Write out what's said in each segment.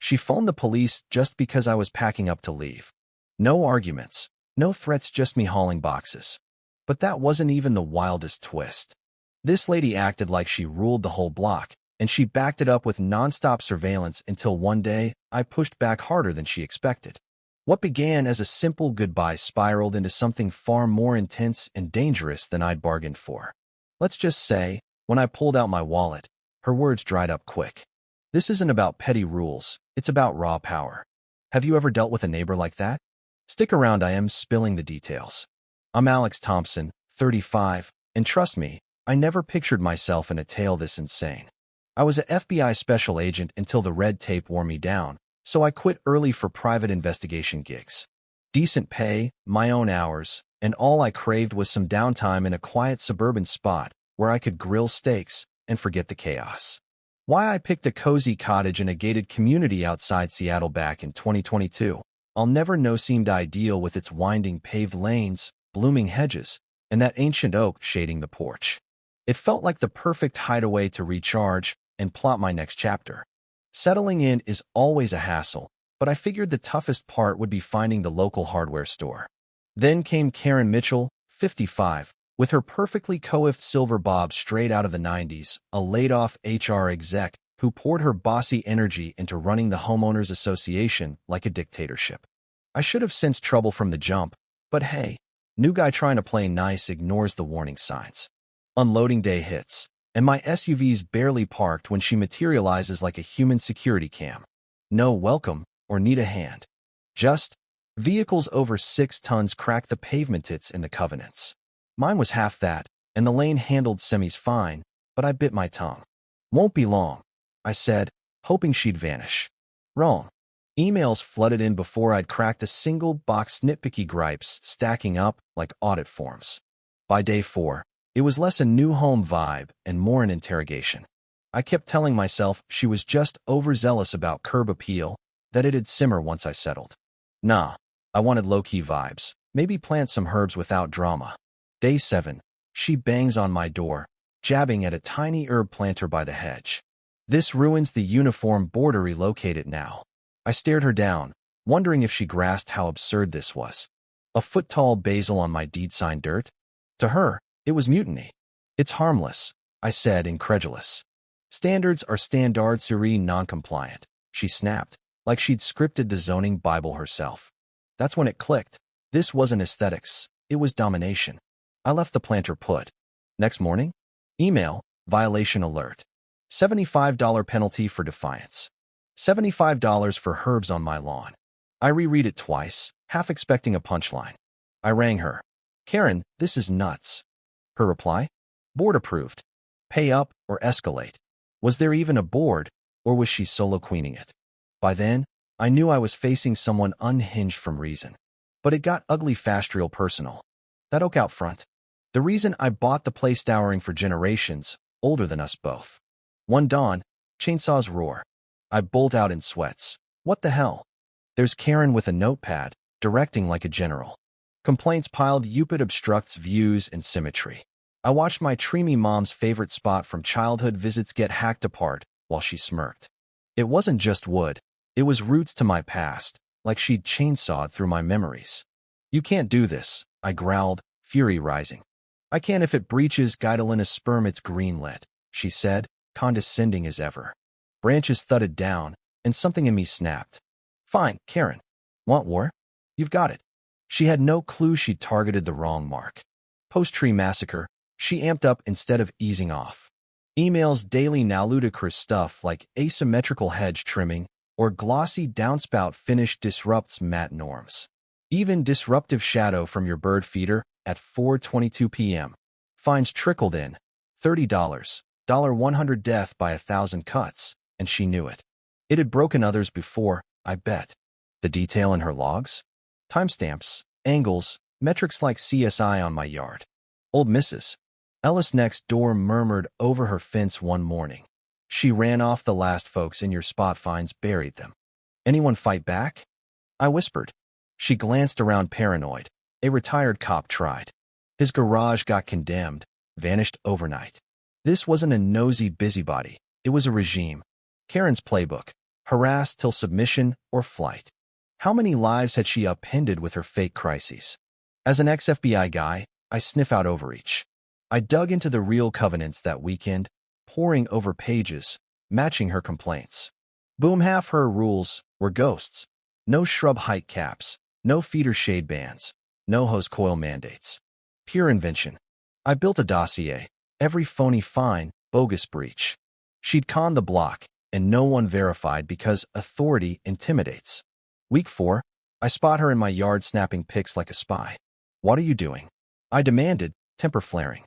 She phoned the police just because I was packing up to leave. No arguments, no threats, just me hauling boxes. But that wasn't even the wildest twist. This lady acted like she ruled the whole block, and she backed it up with nonstop surveillance until one day I pushed back harder than she expected. What began as a simple goodbye spiraled into something far more intense and dangerous than I'd bargained for. Let's just say, when I pulled out my wallet, her words dried up quick. This isn't about petty rules, it's about raw power. Have you ever dealt with a neighbor like that? Stick around, I am spilling the details. I'm Alex Thompson, 35, and trust me, I never pictured myself in a tale this insane. I was an FBI special agent until the red tape wore me down, so I quit early for private investigation gigs. Decent pay, my own hours, and all I craved was some downtime in a quiet suburban spot where I could grill steaks and forget the chaos. Why I picked a cozy cottage in a gated community outside Seattle back in 2022, I'll never know. Seemed ideal with its winding paved lanes, blooming hedges, and that ancient oak shading the porch. It felt like the perfect hideaway to recharge and plot my next chapter. Settling in is always a hassle, but I figured the toughest part would be finding the local hardware store. Then came Karen Mitchell, 55, with her perfectly coiffed silver bob straight out of the 90s, a laid-off HR exec who poured her bossy energy into running the homeowners association like a dictatorship. I should have sensed trouble from the jump, but hey, new guy trying to play nice ignores the warning signs. Unloading day hits, and my SUV's barely parked when she materializes like a human security cam. No welcome or need a hand. Just, vehicles over 6 tons crack the pavement tits in the covenants. Mine was half that, and the lane handled semis fine, but I bit my tongue. Won't be long, I said, hoping she'd vanish. Wrong. Emails flooded in before I'd cracked a single box, nitpicky gripes stacking up like audit forms. By day 4, it was less a new home vibe and more an interrogation. I kept telling myself she was just overzealous about curb appeal, that it'd simmer once I settled. Nah, I wanted low-key vibes, maybe plant some herbs without drama. Day 7, she bangs on my door, jabbing at a tiny herb planter by the hedge. This ruins the uniform border, relocate it now. I stared her down, wondering if she grasped how absurd this was. A foot-tall basil on my deed-signed dirt? To her, it was mutiny. It's harmless, I said, incredulous. Standards are standards, serene non-compliant, she snapped, like she'd scripted the zoning Bible herself. That's when it clicked. This wasn't aesthetics, it was domination. I left the planter put. Next morning? Email, violation alert. $75 penalty for defiance. $75 for herbs on my lawn. I reread it twice, half expecting a punchline. I rang her. Karen, this is nuts. Her reply? Board approved. Pay up or escalate. Was there even a board, or was she solo queening it? By then, I knew I was facing someone unhinged from reason. But it got ugly fast, real personal. That oak out front. The reason I bought the place, towering for generations, older than us both. One dawn, chainsaws roar. I bolt out in sweats. What the hell? There's Karen with a notepad, directing like a general. Complaints piled. Upit obstructs views and symmetry. I watched my Treemy mom's favorite spot from childhood visits get hacked apart while she smirked. It wasn't just wood. It was roots to my past, like she'd chainsawed through my memories. You can't do this, I growled, fury rising. I can if it breaches Guidolina sperm. It's greenlit, she said, condescending as ever. Branches thudded down, and something in me snapped. Fine, Karen. Want war? You've got it. She had no clue she'd targeted the wrong mark. Post-tree massacre, she amped up instead of easing off. Emails daily now, ludicrous stuff like asymmetrical hedge trimming or glossy downspout finish disrupts mat norms. Even disruptive shadow from your bird feeder at 4:22 p.m. Fines trickled in. $30, $100 death by 1,000 cuts, and she knew it. It had broken others before, I bet. The detail in her logs? Timestamps, angles, metrics like CSI on my yard. Old Mrs. Ellis next door murmured over her fence one morning. She ran off the last folks in your spot, fines buried them. Anyone fight back? I whispered. She glanced around, paranoid. A retired cop tried. His garage got condemned, vanished overnight. This wasn't a nosy busybody. It was a regime. Karen's playbook. harassed till submission or flight. How many lives had she upended with her fake crises? As an ex-FBI guy, I sniff out overreach. I dug into the real covenants that weekend, poring over pages, matching her complaints. Boom, half her rules were ghosts. No shrub height caps, no feeder shade bans, no hose coil mandates. Pure invention. I built a dossier, every phony fine, bogus breach. She'd conned the block, and no one verified because authority intimidates. Week 4, I spot her in my yard snapping pics like a spy. What are you doing? I demanded, temper flaring.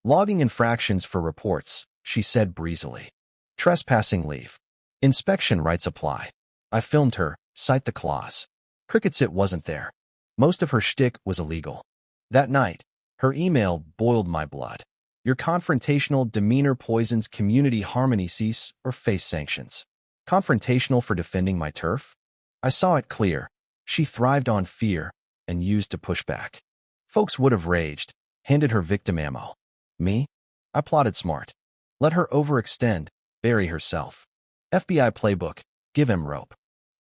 Logging infractions for reports, she said breezily. Trespassing leave. Inspection rights apply. I filmed her, cite the clause. Crickets, it wasn't there. Most of her shtick was illegal. That night, her email boiled my blood. Your confrontational demeanor poisons community harmony. Cease or face sanctions. Confrontational for defending my turf? I saw it clear. She thrived on fear and used to push back. Folks would have raged, handed her victim ammo. Me? I plotted smart. Let her overextend, bury herself. FBI playbook, give him rope.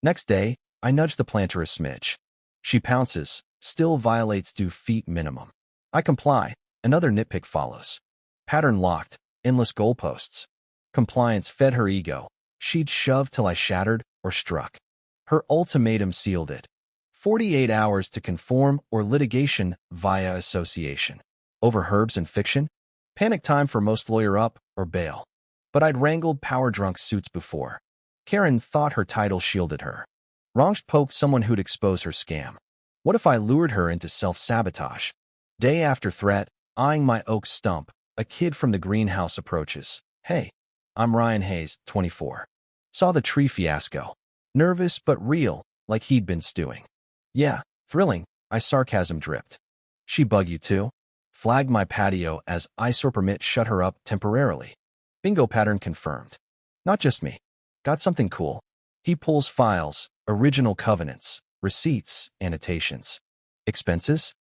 Next day, I nudge the planter a smidge. She pounces, still violates 2 feet minimum. I comply, another nitpick follows. Pattern locked, endless goalposts. Compliance fed her ego. She'd shove till I shattered or struck. Her ultimatum sealed it. 48 hours to conform or litigation via association. Over herbs and fiction? Panic time for most lawyer up or bail. But I'd wrangled power-drunk suits before. Karen thought her title shielded her. Raunched poked someone who'd expose her scam. What if I lured her into self-sabotage? Day after threat, eyeing my oak stump, a kid from the greenhouse approaches. Hey, I'm Ryan Hayes, 24. Saw the tree fiasco. Nervous but real, like he'd been stewing. Yeah, thrilling, I sarcasm dripped. She bug you too? Flagged my patio as eyesore permit shut her up temporarily. Bingo pattern confirmed. Not just me. Got something cool. He pulls files, original covenants, receipts, annotations. Expenses?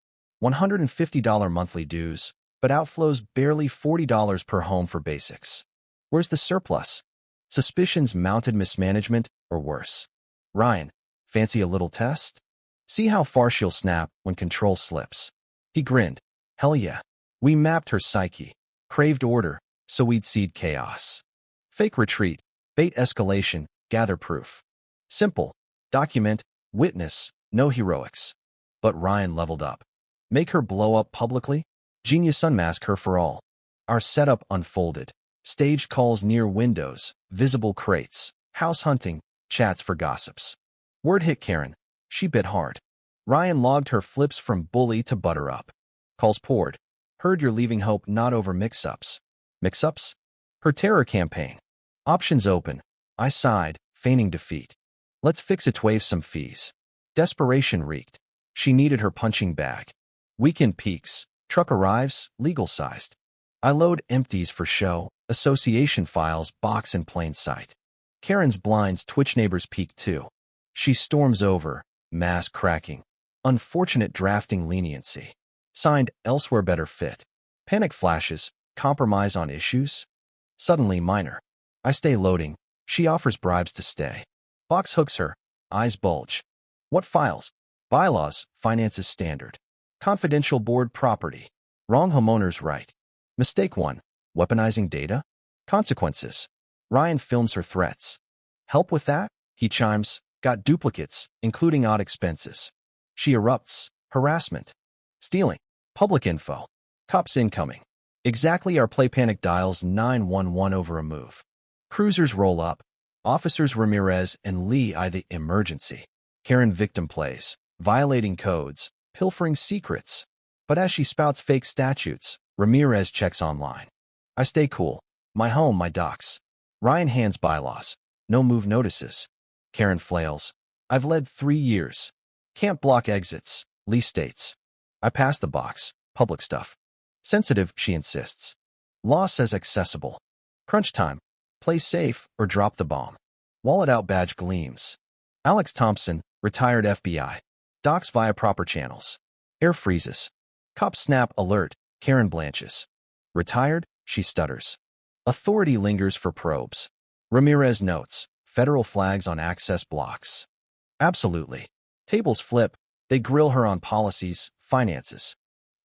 $150 monthly dues, but outflows barely $40 per home for basics. Where's the surplus? Suspicions mounted mismanagement or worse. Ryan, fancy a little test? See how far she'll snap when control slips. He grinned. Hell yeah. We mapped her psyche. Craved order, so we'd seed chaos. Fake retreat, bait escalation, gather proof. Simple. Document, witness, no heroics. But Ryan leveled up. Make her blow up publicly? Genius unmask her for all. Our setup unfolded. Staged calls near windows, visible crates, house hunting, chats for gossips. Word hit Karen. She bit hard. Ryan logged her flips from bully to butter up. Calls poured. Heard you're leaving hope not over mix-ups. Mix-ups? Her terror campaign. Options open. I sighed, feigning defeat. Let's fix it, waive some fees. Desperation reeked. She needed her punching bag. Weekend peaks. Truck arrives, legal-sized. I load empties for show. Association files box in plain sight. Karen's blinds twitch, neighbors peek too. She storms over, mask cracking. Unfortunate drafting leniency. Signed, elsewhere better fit. Panic flashes, compromise on issues. Suddenly minor. I stay loading. She offers bribes to stay. Box hooks her. Eyes bulge. What files? Bylaws, finances standard. Confidential board property. Wrong homeowner's right. Mistake 1. Weaponizing data? Consequences. Ryan films her threats. Help with that? He chimes. Got duplicates, including odd expenses. She erupts. Harassment. Stealing. Public info. Cops incoming. Exactly, our play panic dials 911 over a move. Cruisers roll up. Officers Ramirez and Lee eye the emergency. Karen victim plays, violating codes, pilfering secrets. But as she spouts fake statutes, Ramirez checks online. I stay cool. My home, my docs. Ryan hands bylaws. No move notices. Karen flails. I've led 3 years. Can't block exits. Lee states. I pass the box. Public stuff. Sensitive, she insists. Law says accessible. Crunch time. Play safe or drop the bomb. Wallet out badge gleams. Alex Thompson, retired FBI. Docs via proper channels. Air freezes. Cop snap alert. Karen blanches. Retired, she stutters. Authority lingers for probes. Ramirez notes. Federal flags on access blocks. Absolutely. Tables flip. They grill her on policies, finances.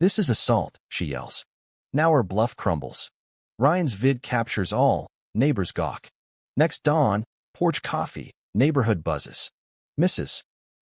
This is assault, she yells. Now her bluff crumbles. Ryan's vid captures all. Neighbors gawk. Next dawn, porch coffee. Neighborhood buzzes. Mrs.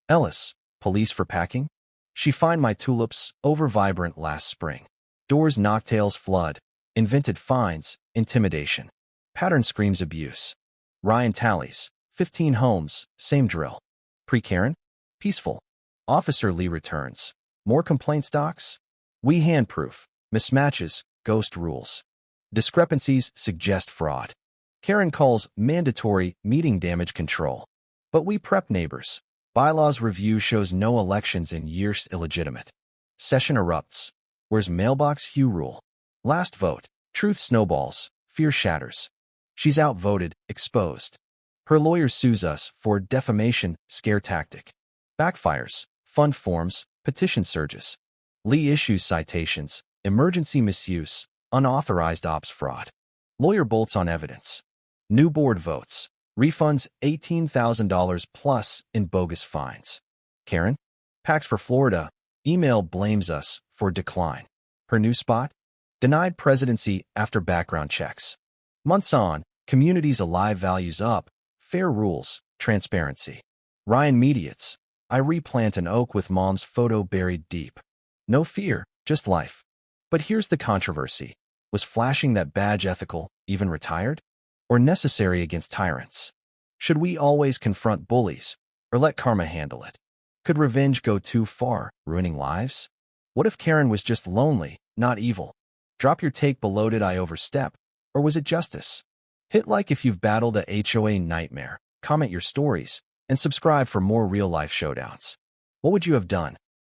Ellis, police for packing? She find my tulips, over-vibrant last spring. Doors knocktails flood. Invented fines, intimidation. Pattern screams abuse. Ryan tallies. 15 homes, same drill. Pre-Karen? Peaceful. Officer Lee returns. More complaints, docs? We handproof. Mismatches, ghost rules. Discrepancies suggest fraud. Karen calls mandatory meeting damage control. But we prep neighbors. Bylaws review shows no elections in years illegitimate. Session erupts. Where's mailbox Hugh rule? Last vote. Truth snowballs. Fear shatters. She's outvoted, exposed. Her lawyer sues us for defamation, scare tactic. Backfires. Fund forms. Petition surges. Lee issues citations. Emergency misuse. Unauthorized ops fraud. Lawyer bolts on evidence. New board votes. Refunds $18,000 plus in bogus fines. Karen? Packs for Florida. Email blames us for decline. Her new spot? Denied presidency after background checks. Months on, communities alive, values up, fair rules, transparency. Ryan mediates. I replant an oak with mom's photo buried deep. No fear, just life. But here's the controversy. Was flashing that badge ethical, even retired? Or necessary against tyrants? Should we always confront bullies, or let karma handle it? Could revenge go too far, ruining lives? What if Karen was just lonely, not evil? Drop your take below. Did I overstep, or was it justice? Hit like if you've battled a HOA nightmare, comment your stories, and subscribe for more real-life showdowns. What would you have done?